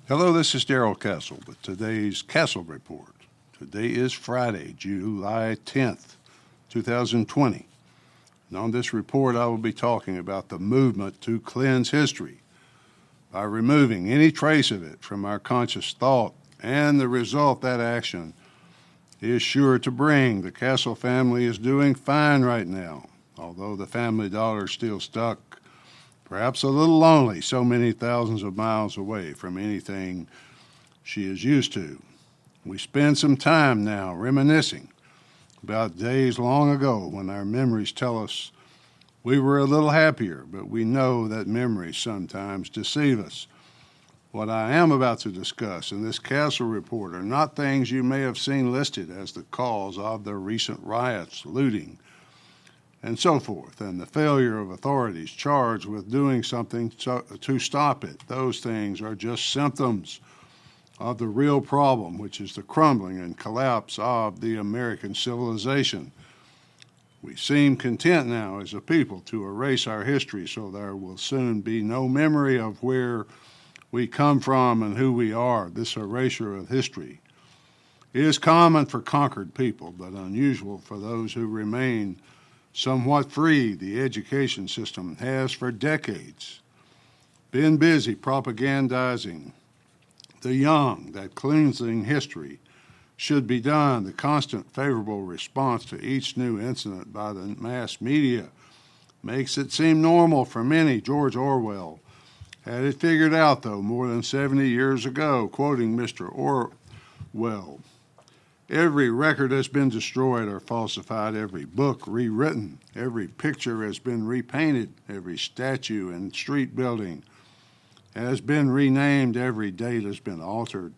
Hello, this is Darrell Castle with today's Castle Report. Today is Friday, July 10th, 2020. And on this report, I will be talking about the movement to cleanse history by removing any trace of it from our conscious thought, and the result that action is sure to bring. The Castle family is doing fine right now, although the family dollar is still stuck, perhaps a little lonely, so many thousands of miles away from anything she is used to. We spend some time now reminiscing about days long ago when our memories tell us we were a little happier, but we know that memories sometimes deceive us. What I am about to discuss in this Castle report are not things you may have seen listed as the cause of the recent riots, looting, and so forth, and the failure of authorities charged with doing something to stop it. Those things are just symptoms of the real problem, which is the crumbling and collapse of the American civilization. We seem content now as a people to erase our history so there will soon be no memory of where we come from and who we are. This erasure of history is common for conquered people, but unusual for those who remain somewhat free. The education system has for decades been busy propagandizing the young that cleansing history should be done. The constant favorable response to each new incident by the mass media makes it seem normal for many. George Orwell had it figured out, though, more than 70 years ago, quoting Mr. Orwell. Every record has been destroyed or falsified, every book rewritten, every picture has been repainted, every statue and street building has been renamed, every date has been altered,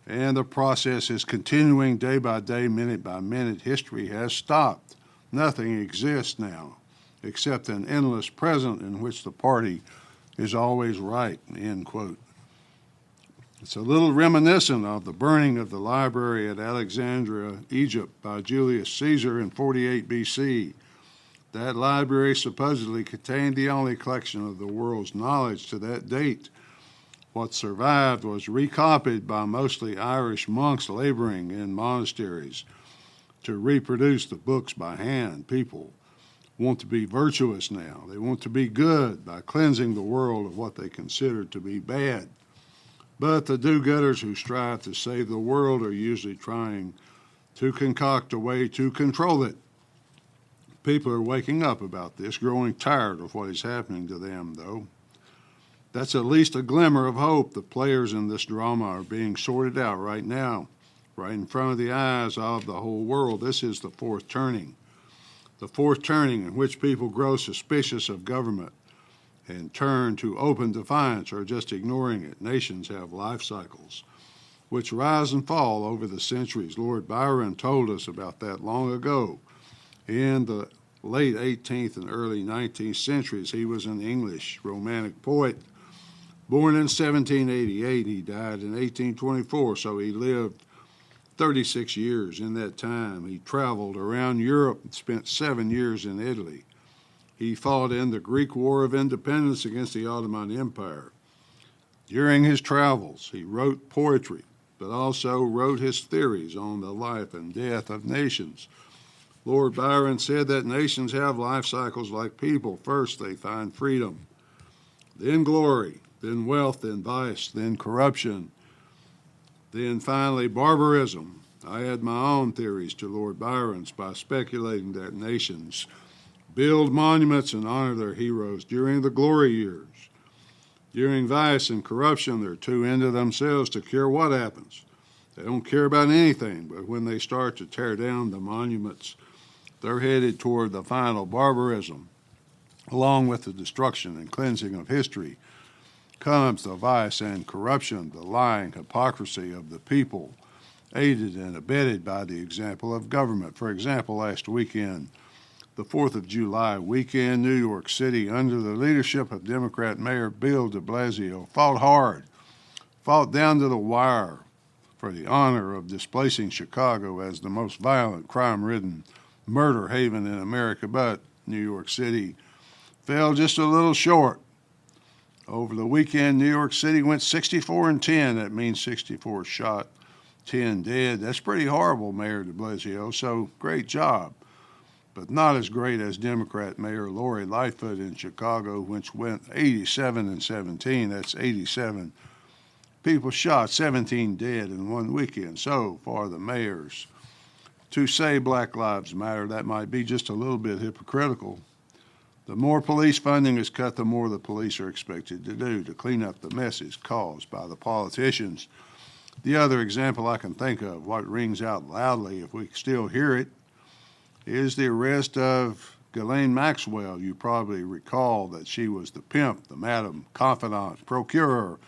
and the process is continuing day by day, minute by minute. History has stopped. Nothing exists now except an endless present in which the party is always right, end quote. It's a little reminiscent of the burning of the library at Alexandria, Egypt, by Julius Caesar in 48 BC. That library supposedly contained the only collection of the world's knowledge to that date. What survived was recopied by mostly Irish monks laboring in monasteries to reproduce the books by hand. People want to be virtuous now. They want to be good by cleansing the world of what they consider to be bad. But the do-gooders who strive to save the world are usually trying to concoct a way to control it. People are waking up about this, growing tired of what is happening to them, though. That's at least a glimmer of hope. The players in this drama are being sorted out right now, right in front of the eyes of the whole world. This is the fourth turning. The fourth turning in which people grow suspicious of government and turn to open defiance or just ignoring it. Nations have life cycles which rise and fall over the centuries. Lord Byron told us about that long ago. In the late 18th and early 19th centuries, he was an English romantic poet. Born in 1788, he died in 1824, so he lived 36 years in that time. He traveled around Europe and spent 7 years in Italy. He fought in the Greek War of Independence against the Ottoman Empire. During his travels, he wrote poetry, but also wrote his theories on the life and death of nations. Lord Byron said that nations have life cycles like people. First, they find freedom, then glory, then wealth, then vice, then corruption, then finally barbarism. I add my own theories to Lord Byron's by speculating that nations build monuments and honor their heroes during the glory years. During vice and corruption, they're too into themselves to care what happens. They don't care about anything, but when they start to tear down the monuments, they're headed toward the final barbarism. Along with the destruction and cleansing of history comes the vice and corruption, the lying hypocrisy of the people, aided and abetted by the example of government. For example, last weekend, the 4th of July weekend, New York City, under the leadership of Democrat Mayor Bill de Blasio, fought hard, fought down to the wire for the honor of displacing Chicago as the most violent, crime-ridden murder haven in America. But New York City fell just a little short Over the weekend, New York City went 64-10. That means 64 shot, 10 dead. That's pretty horrible, Mayor de Blasio, so great job. But not as great as Democrat Mayor Lori Lightfoot in Chicago, which went 87-17. That's 87 people shot, 17 dead in one weekend. So for the mayors to say Black Lives Matter, that might be just a little bit hypocritical. The more police funding is cut, the more the police are expected to do to clean up the messes caused by the politicians. The other example I can think of, what rings out loudly if we still hear it, is the arrest of Ghislaine Maxwell. You probably recall that she was the pimp, the madam, confidant, procurer,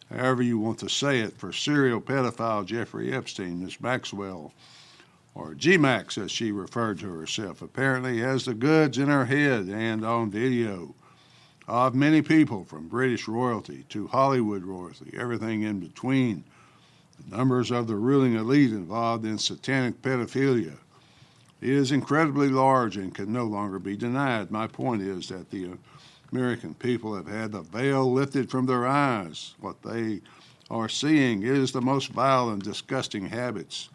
however you want to say it, for serial pedophile Jeffrey Epstein. Miss Maxwell, or G-Max as she referred to herself, apparently has the goods in her head and on video of many people from British royalty to Hollywood royalty, everything in between. The numbers of the ruling elite involved in satanic pedophilia is incredibly large and can no longer be denied. My point is that the American people have had the veil lifted from their eyes. What they are seeing is the most vile and disgusting habits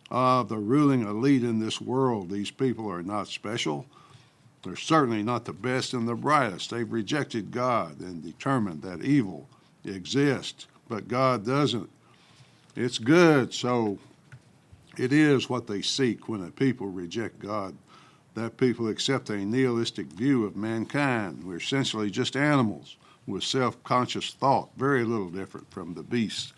of the ruling elite in this world. These people are not special. They're certainly not the best and the brightest. They've rejected God and determined that evil exists, but God doesn't. It's good, so it is what they seek. When a people reject God, that people accept a nihilistic view of mankind. We're essentially just animals with self-conscious thought, very little different from the beasts.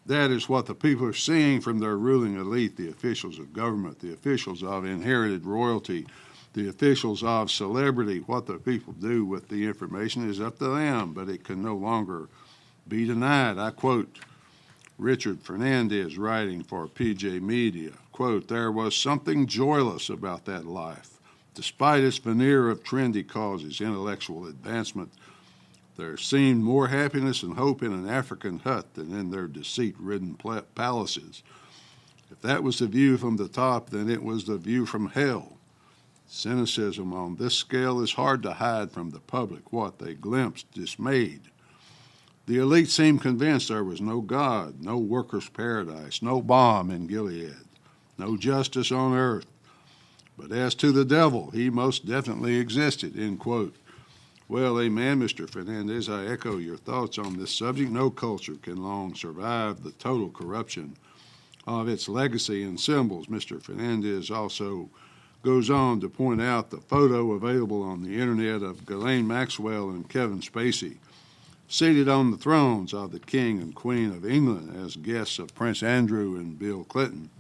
That is what the people are seeing from their ruling elite, the officials of government, the officials of inherited royalty, the officials of celebrity. What the people do with the information is up to them, but it can no longer be denied. I quote Richard Fernandez, writing for PJ Media, quote, "There was something joyless about that life. Despite its veneer of trendy causes, intellectual advancement, there seemed more happiness and hope in an African hut than in their deceit-ridden palaces. If that was the view from the top, then it was the view from hell. Cynicism on this scale is hard to hide from the public. What they glimpsed dismayed. The elite seemed convinced there was no God, no workers' paradise, no balm in Gilead, no justice on earth. But as to the devil, he most definitely existed," end quote. Well, amen, Mr. Fernandez. I echo your thoughts on this subject. No culture can long survive the total corruption of its legacy and symbols. Mr. Fernandez also goes on to point out the photo available on the internet of Ghislaine Maxwell and Kevin Spacey seated on the thrones of the King and Queen of England as guests of Prince Andrew and Bill Clinton.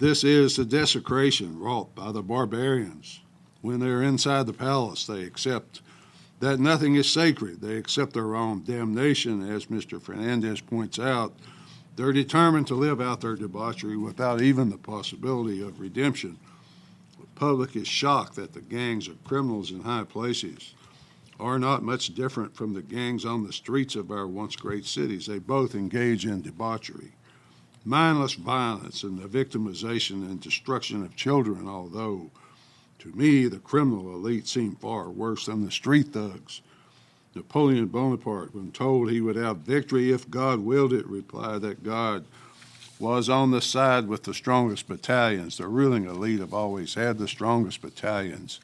This is the desecration wrought by the barbarians. When they're inside the palace, they accept that nothing is sacred. They accept their own damnation. As Mr. Fernandez points out, they're determined to live out their debauchery without even the possibility of redemption. The public is shocked that the gangs of criminals in high places are not much different from the gangs on the streets of our once great cities. They both engage in debauchery, mindless violence, and the victimization and destruction of children, although to me, the criminal elite seem far worse than the street thugs. Napoleon Bonaparte, when told he would have victory if God willed it, replied that God was on the side with the strongest battalions. The ruling elite have always had the strongest battalions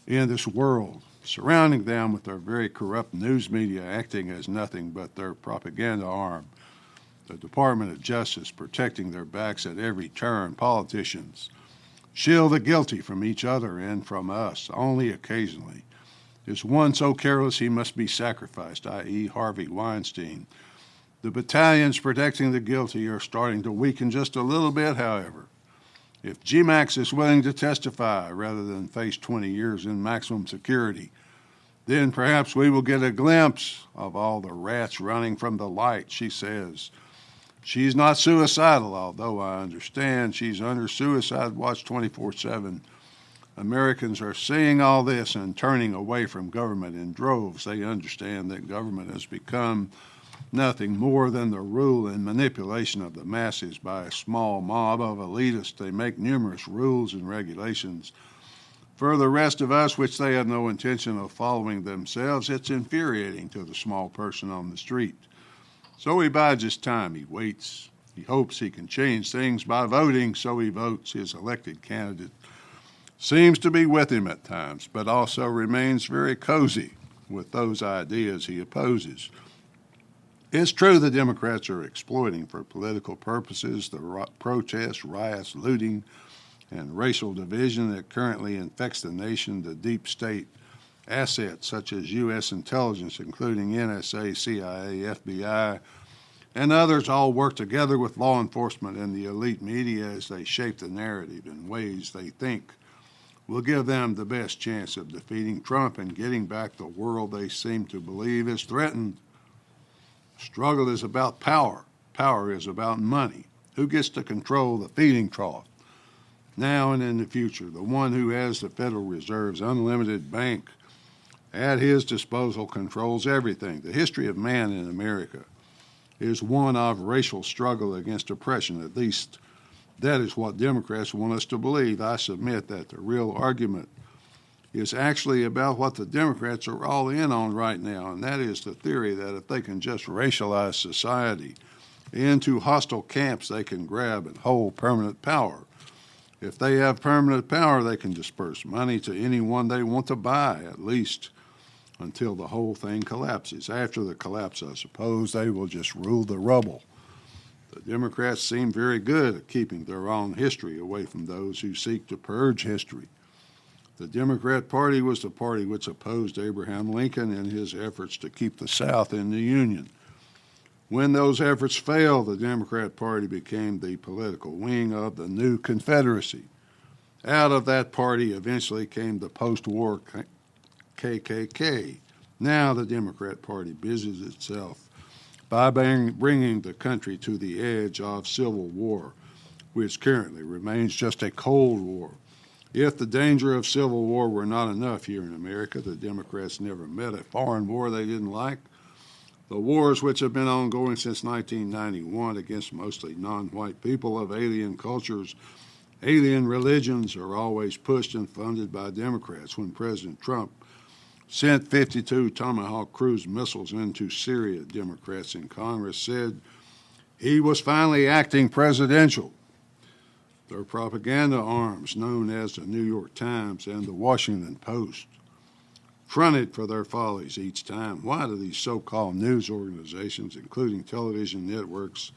in this world, surrounding them with their very corrupt news media acting as nothing but their propaganda arm. The Department of Justice protecting their backs at every turn. Politicians shield the guilty from each other and from us, only occasionally. Is one so careless he must be sacrificed, i.e. Harvey Weinstein. The battalions protecting the guilty are starting to weaken just a little bit, however. If G-Max is willing to testify rather than face 20 years in maximum security, then perhaps we will get a glimpse of all the rats running from the light. She says she's not suicidal, although I understand she's under suicide watch 24/7. Americans are seeing all this and turning away from government in droves. They understand that government has become nothing more than the rule and manipulation of the masses by a small mob of elitists. They make numerous rules and regulations For the rest of us, which they have no intention of following themselves, it's infuriating to the small person on the street. So he bides his time. He waits. He hopes he can change things by voting, so he votes. His elected candidate seems to be with him at times, but also remains very cozy with those ideas he opposes. It's true the Democrats are exploiting for political purposes the protests, riots, looting, and racial division that currently infects the nation, the deep state assets such as U.S. intelligence, including NSA, CIA, FBI, and others all work together with law enforcement and the elite media as they shape the narrative in ways they think will give them the best chance of defeating Trump and getting back the world they seem to believe is threatened. Struggle is about power. Power is about money. Who gets to control the feeding trough? Now and in the future, the one who has the Federal Reserve's unlimited bank at his disposal controls everything. The history of man in America is one of racial struggle against oppression. At least that is what Democrats want us to believe. I submit that the real argument is actually about what the Democrats are all in on right now, and that is the theory that if they can just racialize society into hostile camps, they can grab and hold permanent power. If they have permanent power, they can disperse money to anyone they want to buy, at least until the whole thing collapses. After the collapse, I suppose, they will just rule the rubble. The Democrats seem very good at keeping their own history away from those who seek to purge history. The Democrat Party was the party which opposed Abraham Lincoln in his efforts to keep the South in the Union. When those efforts failed, the Democrat Party became the political wing of the new Confederacy. Out of that party eventually came the post-war KKK. Now the Democrat Party busies itself by bringing the country to the edge of civil war, which currently remains just a Cold War. If the danger of civil war were not enough here in America, the Democrats never met a foreign war they didn't like. The wars which have been ongoing since 1991 against mostly non-white people of alien cultures, alien religions, are always pushed and funded by Democrats. When President Trump sent 52 Tomahawk cruise missiles into Syria, Democrats in Congress said he was finally acting presidential. Their propaganda arms, known as the New York Times and the Washington Post, fronted for their follies each time. Why do these so-called news organizations, including television networks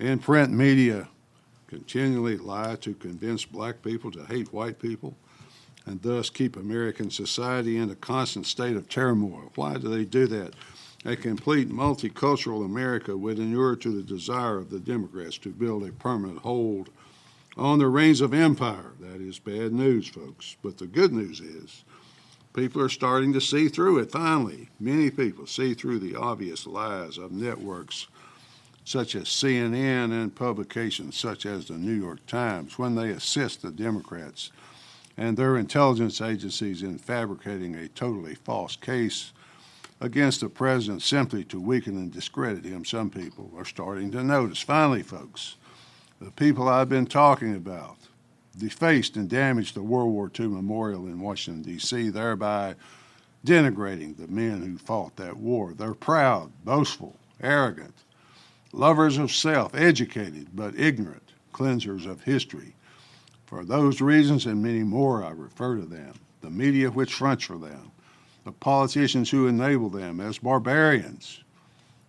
and print media, continually lie to convince black people to hate white people and thus keep American society in a constant state of turmoil? Why do they do that? A complete multicultural America would inure to the desire of the Democrats to build a permanent hold on the reins of empire. That is bad news, folks. But the good news is people are starting to see through it, finally. Many people see through the obvious lies of networks such as CNN and publications such as the New York Times when they assist the Democrats and their intelligence agencies in fabricating a totally false case against the president simply to weaken and discredit him. Some people are starting to notice. Finally, folks, the people I've been talking about defaced and damaged the World War II memorial in Washington, D.C., thereby denigrating the men who fought that war. They're proud, boastful, arrogant, lovers of self, educated but ignorant, cleansers of history. For those reasons and many more, I refer to them, the media which fronts for them, the politicians who enable them as barbarians.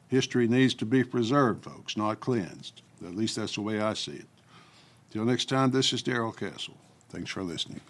History needs to be preserved, folks, not cleansed. At least that's the way I see it. Till next time, this is Darrell Castle. Thanks for listening.